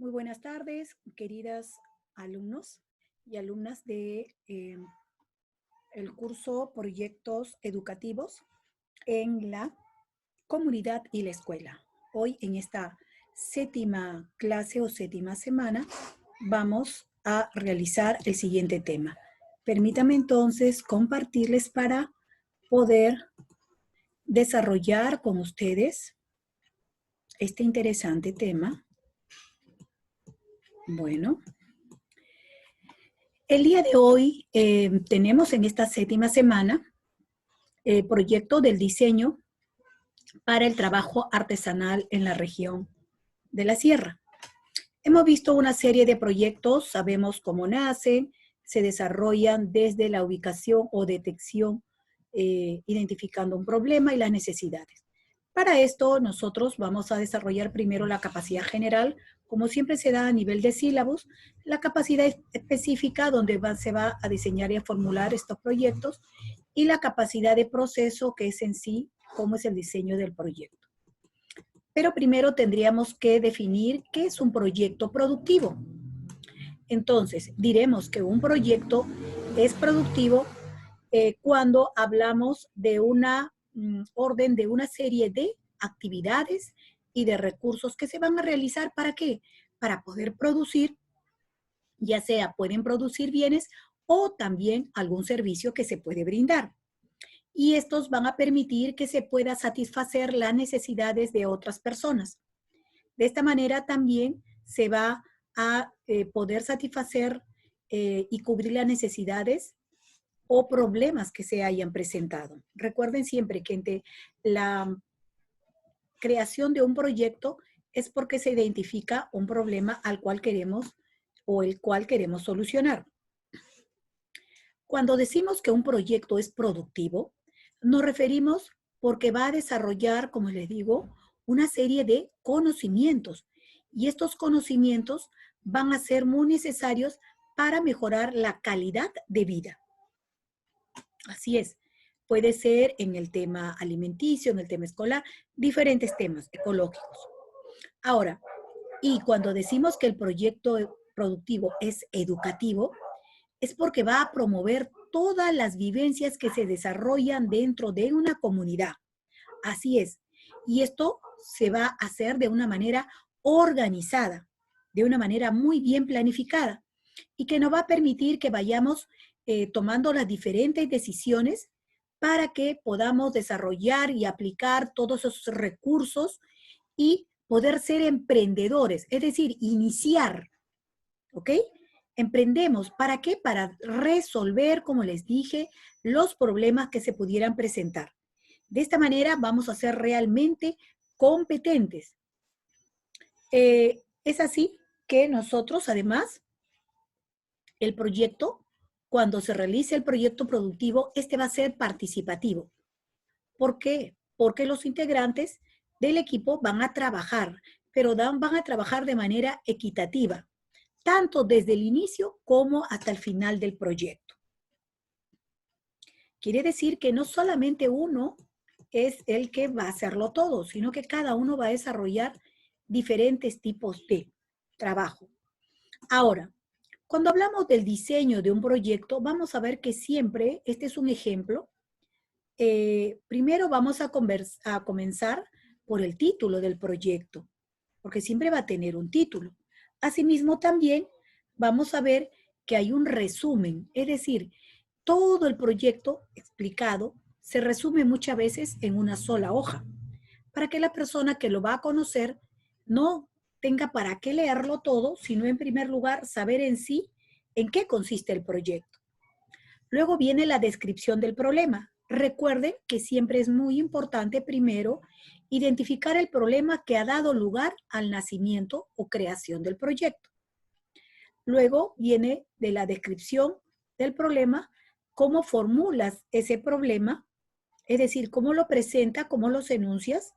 Muy buenas tardes, queridas alumnos y alumnas de el curso Proyectos Educativos en la Comunidad y la Escuela. Hoy en esta séptima clase o séptima semana vamos a realizar el siguiente tema. Permítame entonces compartirles para poder desarrollar con ustedes este interesante tema. Bueno. El día de hoy tenemos en esta séptima semana el proyecto del diseño para el trabajo artesanal en la región de la Sierra. Hemos visto una serie de proyectos, sabemos cómo nacen, se desarrollan desde la ubicación o detección, identificando un problema y las necesidades. Para esto, nosotros vamos a desarrollar primero la capacidad general, como siempre se da a nivel de sílabos, la capacidad específica donde se va a diseñar y a formular estos proyectos, y la capacidad de proceso, que es en sí cómo es el diseño del proyecto. Pero primero tendríamos que definir qué es un proyecto productivo. Entonces, diremos que un proyecto es productivo cuando hablamos de una orden de una serie de actividades y de recursos que se van a realizar. ¿Para qué? Para poder producir, ya sea pueden producir bienes o también algún servicio que se puede brindar. Y estos van a permitir que se pueda satisfacer las necesidades de otras personas. De esta manera también se va a poder satisfacer y cubrir las necesidades o problemas que se hayan presentado. Recuerden siempre que entre la creación de un proyecto es porque se identifica un problema al cual queremos o el cual queremos solucionar. Cuando decimos que un proyecto es productivo, nos referimos porque va a desarrollar, como les digo, una serie de conocimientos, y estos conocimientos van a ser muy necesarios para mejorar la calidad de vida. Así es, puede ser en el tema alimenticio, en el tema escolar, diferentes temas ecológicos. Ahora, y cuando decimos que el proyecto productivo es educativo, es porque va a promover todas las vivencias que se desarrollan dentro de una comunidad. Así es. Y esto se va a hacer de una manera organizada, de una manera muy bien planificada, y que nos va a permitir que vayamos tomando las diferentes decisiones para que podamos desarrollar y aplicar todos esos recursos y poder ser emprendedores, es decir, iniciar, ¿ok? Emprendemos, ¿para qué? Para resolver, como les dije, los problemas que se pudieran presentar. De esta manera vamos a ser realmente competentes. Es así que nosotros, además, el proyecto, cuando se realice el proyecto productivo, este va a ser participativo. ¿Por qué? Porque los integrantes del equipo van a trabajar, pero van a trabajar de manera equitativa, tanto desde el inicio como hasta el final del proyecto. Quiere decir que no solamente uno es el que va a hacerlo todo, sino que cada uno va a desarrollar diferentes tipos de trabajo. Ahora, cuando hablamos del diseño de un proyecto, vamos a ver que siempre, este es un ejemplo, primero vamos a comenzar por el título del proyecto, porque siempre va a tener un título. Asimismo, también vamos a ver que hay un resumen, es decir, todo el proyecto explicado se resume muchas veces en una sola hoja, para que la persona que lo va a conocer no tenga para qué leerlo todo, sino en primer lugar saber en sí en qué consiste el proyecto. Luego viene la descripción del problema. Recuerden que siempre es muy importante primero identificar el problema que ha dado lugar al nacimiento o creación del proyecto. Luego viene de la descripción del problema, cómo formulas ese problema, es decir, cómo lo presenta, cómo los enuncias,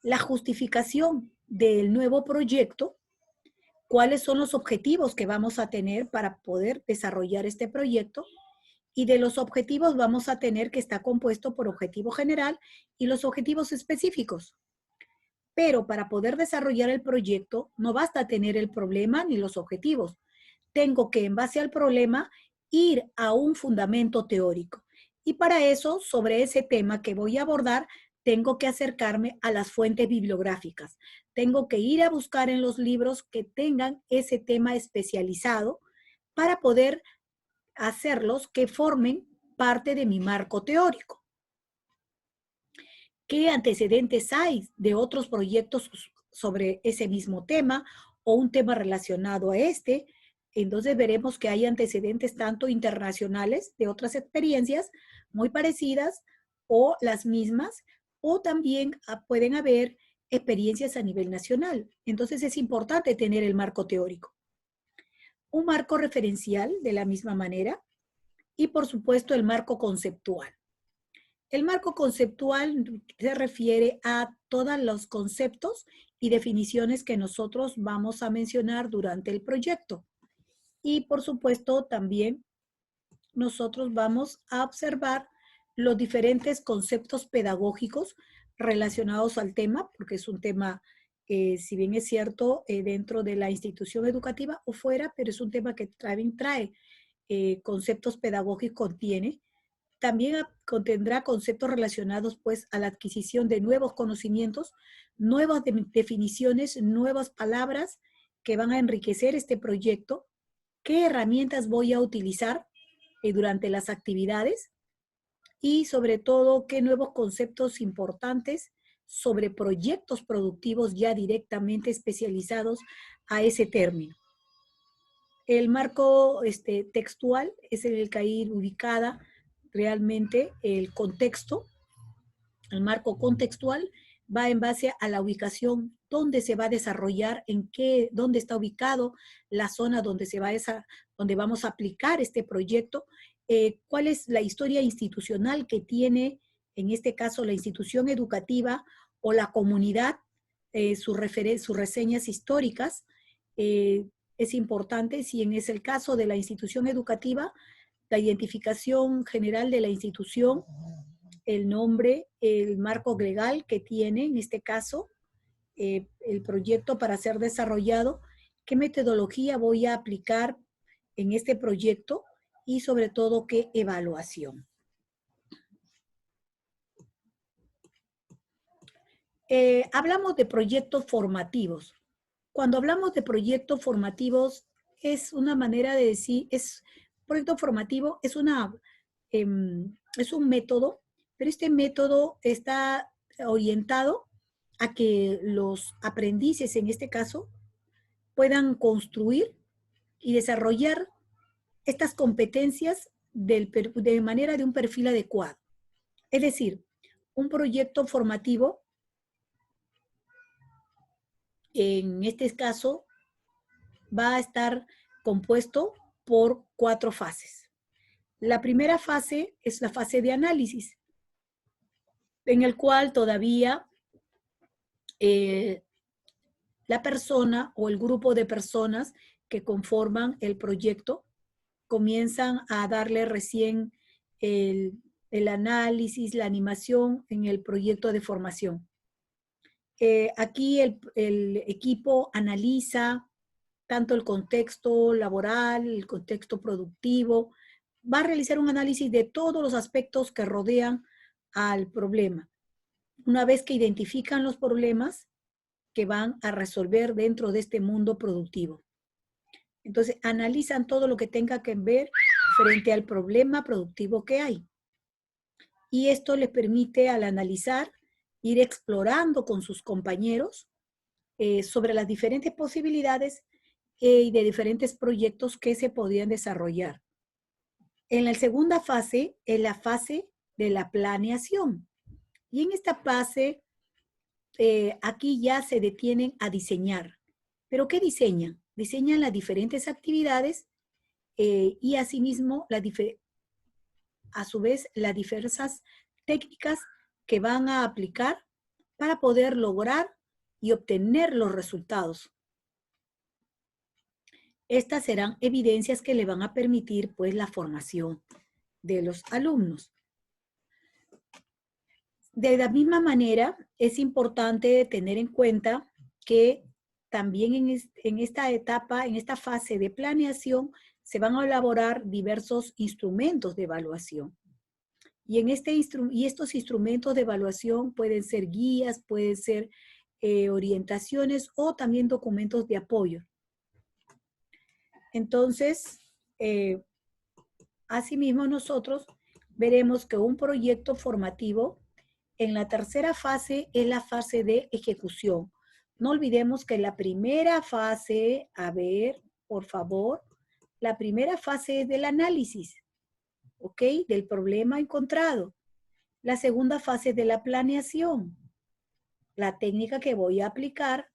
la justificación del nuevo proyecto, cuáles son los objetivos que vamos a tener para poder desarrollar este proyecto, y de los objetivos vamos a tener que está compuesto por objetivo general y los objetivos específicos. Pero para poder desarrollar el proyecto, no basta tener el problema ni los objetivos. Tengo que, en base al problema, ir a un fundamento teórico. Y para eso, sobre ese tema que voy a abordar, tengo que acercarme a las fuentes bibliográficas. Tengo que ir a buscar en los libros que tengan ese tema especializado para poder hacerlos que formen parte de mi marco teórico. ¿Qué antecedentes hay de otros proyectos sobre ese mismo tema o un tema relacionado a este? Entonces veremos que hay antecedentes tanto internacionales de otras experiencias muy parecidas o las mismas, o también pueden haber experiencias a nivel nacional. Entonces es importante tener el marco teórico. Un marco referencial de la misma manera y por supuesto el marco conceptual. El marco conceptual se refiere a todos los conceptos y definiciones que nosotros vamos a mencionar durante el proyecto. Y por supuesto también nosotros vamos a observar los diferentes conceptos pedagógicos relacionados al tema, porque es un tema, si bien es cierto, dentro de la institución educativa o fuera, pero es un tema que también trae conceptos pedagógicos, contiene. También contendrá conceptos relacionados pues a la adquisición de nuevos conocimientos, nuevas definiciones, nuevas palabras que van a enriquecer este proyecto. ¿Qué herramientas voy a utilizar durante las actividades? Y sobre todo, ¿qué nuevos conceptos importantes sobre proyectos productivos ya directamente especializados a ese término? El marco textual es en el que ir ubicada realmente el contexto. El marco contextual va en base a la ubicación, dónde se va a desarrollar, dónde está ubicado la zona donde vamos a aplicar este proyecto, cuál es la historia institucional que tiene, en este caso, la institución educativa o la comunidad, sus reseñas históricas. Es importante, si es el caso de la institución educativa, la identificación general de la institución, el nombre, el marco legal que tiene, en este caso, el proyecto para ser desarrollado, qué metodología voy a aplicar en este proyecto y sobre todo qué evaluación. Hablamos de proyectos formativos. Cuando hablamos de proyectos formativos, es una manera de decir, proyecto formativo es un método, pero este método está orientado a que los aprendices, en este caso, puedan construir y desarrollar estas competencias de manera de un perfil adecuado. Es decir, un proyecto formativo, en este caso, va a estar compuesto por 4 fases. La primera fase es la fase de análisis, en el cual todavía la persona o el grupo de personas que conforman el proyecto comienzan a darle recién el análisis, la animación en el proyecto de formación. Aquí el equipo analiza tanto el contexto laboral, el contexto productivo, va a realizar un análisis de todos los aspectos que rodean al problema. Una vez que identifican los problemas que van a resolver dentro de este mundo productivo. Entonces, analizan todo lo que tenga que ver frente al problema productivo que hay. Y esto les permite, al analizar, ir explorando con sus compañeros sobre las diferentes posibilidades y de diferentes proyectos que se podrían desarrollar. En la segunda fase es la fase de la planeación. Y en esta fase, aquí ya se detienen a diseñar. ¿Pero qué diseñan? Diseñan las diferentes actividades y asimismo, a su vez, las diversas técnicas que van a aplicar para poder lograr y obtener los resultados. Estas serán evidencias que le van a permitir, pues, la formación de los alumnos. De la misma manera, es importante tener en cuenta que también en esta etapa, en esta fase de planeación, se van a elaborar diversos instrumentos de evaluación. Y, estos instrumentos de evaluación pueden ser guías, pueden ser orientaciones o también documentos de apoyo. Entonces, asimismo nosotros veremos que un proyecto formativo en la tercera fase es la fase de ejecución. No olvidemos que la primera fase, a ver, por favor, la primera fase es del análisis, ¿ok? Del problema encontrado. La segunda fase es de la planeación, la técnica que voy a aplicar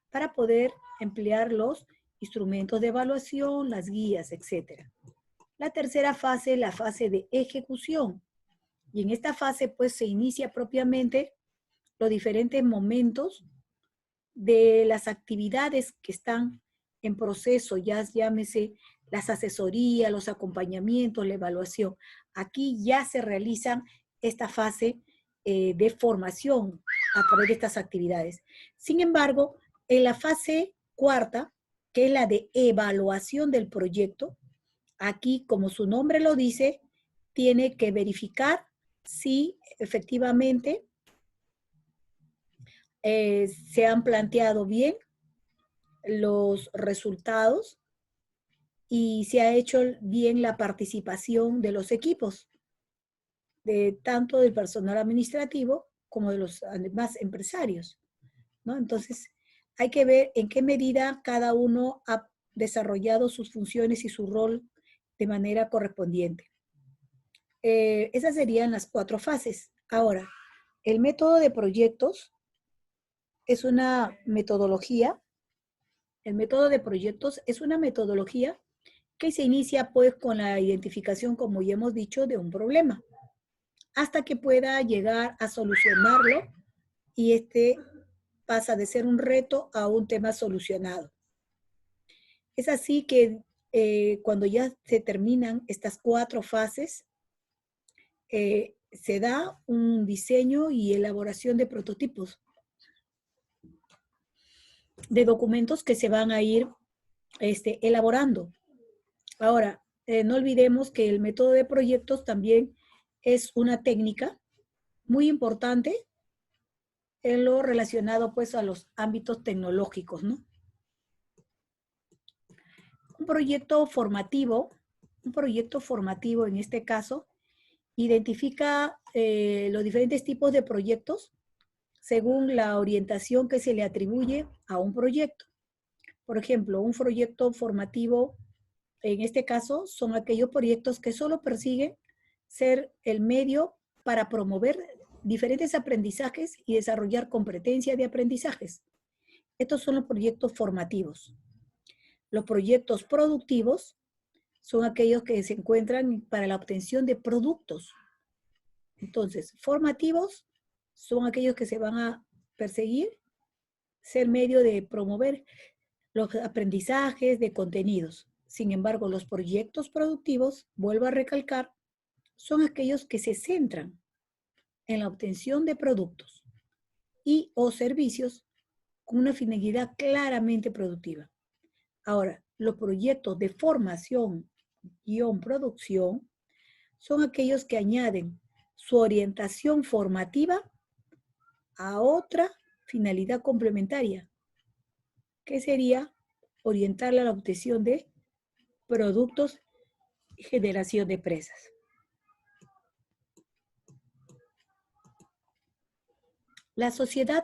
para poder emplear los instrumentos de evaluación, las guías, etc. La tercera fase es la fase de ejecución. Y en esta fase, pues, se inicia propiamente los diferentes momentos de las actividades que están en proceso, ya llámese las asesorías, los acompañamientos, la evaluación. Aquí ya se realizan esta fase de formación a través de estas actividades. Sin embargo, en la fase cuarta, que es la de evaluación del proyecto, aquí, como su nombre lo dice, tiene que verificar si efectivamente se han planteado bien los resultados y se ha hecho bien la participación de los equipos, de tanto del personal administrativo como de los demás empresarios, ¿no? Entonces, hay que ver en qué medida cada uno ha desarrollado sus funciones y su rol de manera correspondiente. Esas serían las 4 fases. Ahora, el método de proyectos es una metodología. El método de proyectos es una metodología que se inicia pues con la identificación, como ya hemos dicho, de un problema, hasta que pueda llegar a solucionarlo y este pasa de ser un reto a un tema solucionado. Es así que cuando ya se terminan estas 4 fases, se da un diseño y elaboración de prototipos, de documentos que se van a ir elaborando. Ahora, no olvidemos que el método de proyectos también es una técnica muy importante en lo relacionado pues a los ámbitos tecnológicos, ¿no? Un proyecto formativo en este caso, identifica los diferentes tipos de proyectos según la orientación que se le atribuye a un proyecto. Por ejemplo, un proyecto formativo, en este caso, son aquellos proyectos que solo persiguen ser el medio para promover diferentes aprendizajes y desarrollar competencias de aprendizajes. Estos son los proyectos formativos. Los proyectos productivos son aquellos que se encuentran para la obtención de productos. Entonces, formativos son aquellos que se van a perseguir ser medio de promover los aprendizajes de contenidos. Sin embargo, los proyectos productivos, vuelvo a recalcar, son aquellos que se centran en la obtención de productos y o servicios con una finalidad claramente productiva. Ahora, los proyectos de formación producción son aquellos que añaden su orientación formativa a otra finalidad complementaria, que sería orientarla a la obtención de productos y generación de presas. La sociedad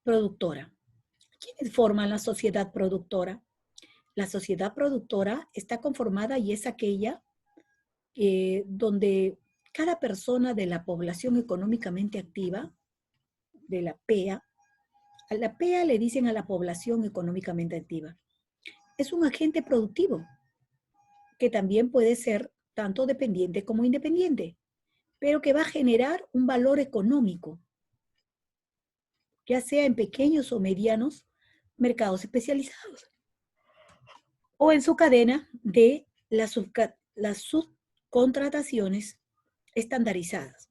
productora. ¿Quiénes forman la sociedad productora? La sociedad productora está conformada y es aquella donde cada persona de la población económicamente activa, de la PEA, a la PEA le dicen a la población económicamente activa, es un agente productivo que también puede ser tanto dependiente como independiente, pero que va a generar un valor económico, ya sea en pequeños o medianos mercados especializados o en su cadena de las subcontrataciones estandarizadas.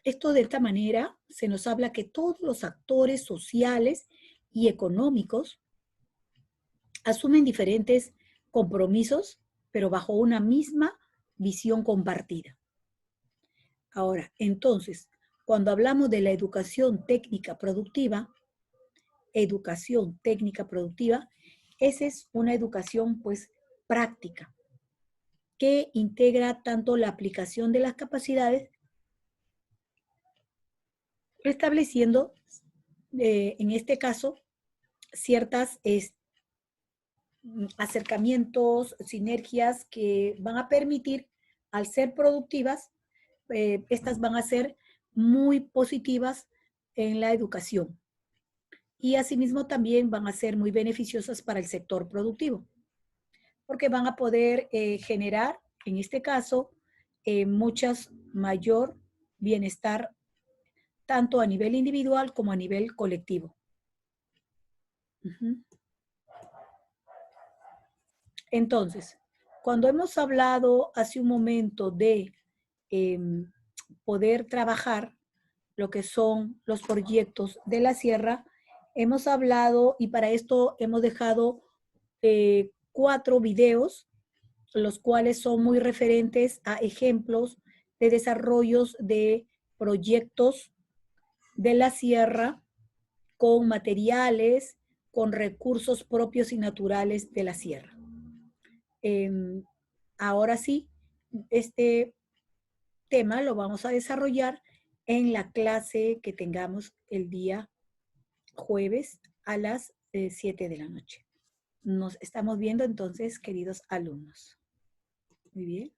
Esto de esta manera se nos habla que todos los actores sociales y económicos asumen diferentes compromisos, pero bajo una misma visión compartida. Ahora, entonces, cuando hablamos de la educación técnica productiva, esa es una educación pues práctica, que integra tanto la aplicación de las capacidades, estableciendo en este caso ciertas acercamientos, sinergias que van a permitir, al ser productivas, estas van a ser muy positivas en la educación y asimismo también van a ser muy beneficiosas para el sector productivo, porque van a poder generar, en este caso, muchas mayor bienestar tanto a nivel individual como a nivel colectivo. Entonces, cuando hemos hablado hace un momento de poder trabajar lo que son los proyectos de la sierra, hemos hablado y para esto hemos dejado 4 videos, los cuales son muy referentes a ejemplos de desarrollos de proyectos de la sierra con materiales, con recursos propios y naturales de la sierra. Ahora sí, este tema lo vamos a desarrollar en la clase que tengamos el día jueves a las 7 de la noche. Nos estamos viendo entonces, queridos alumnos. Muy bien.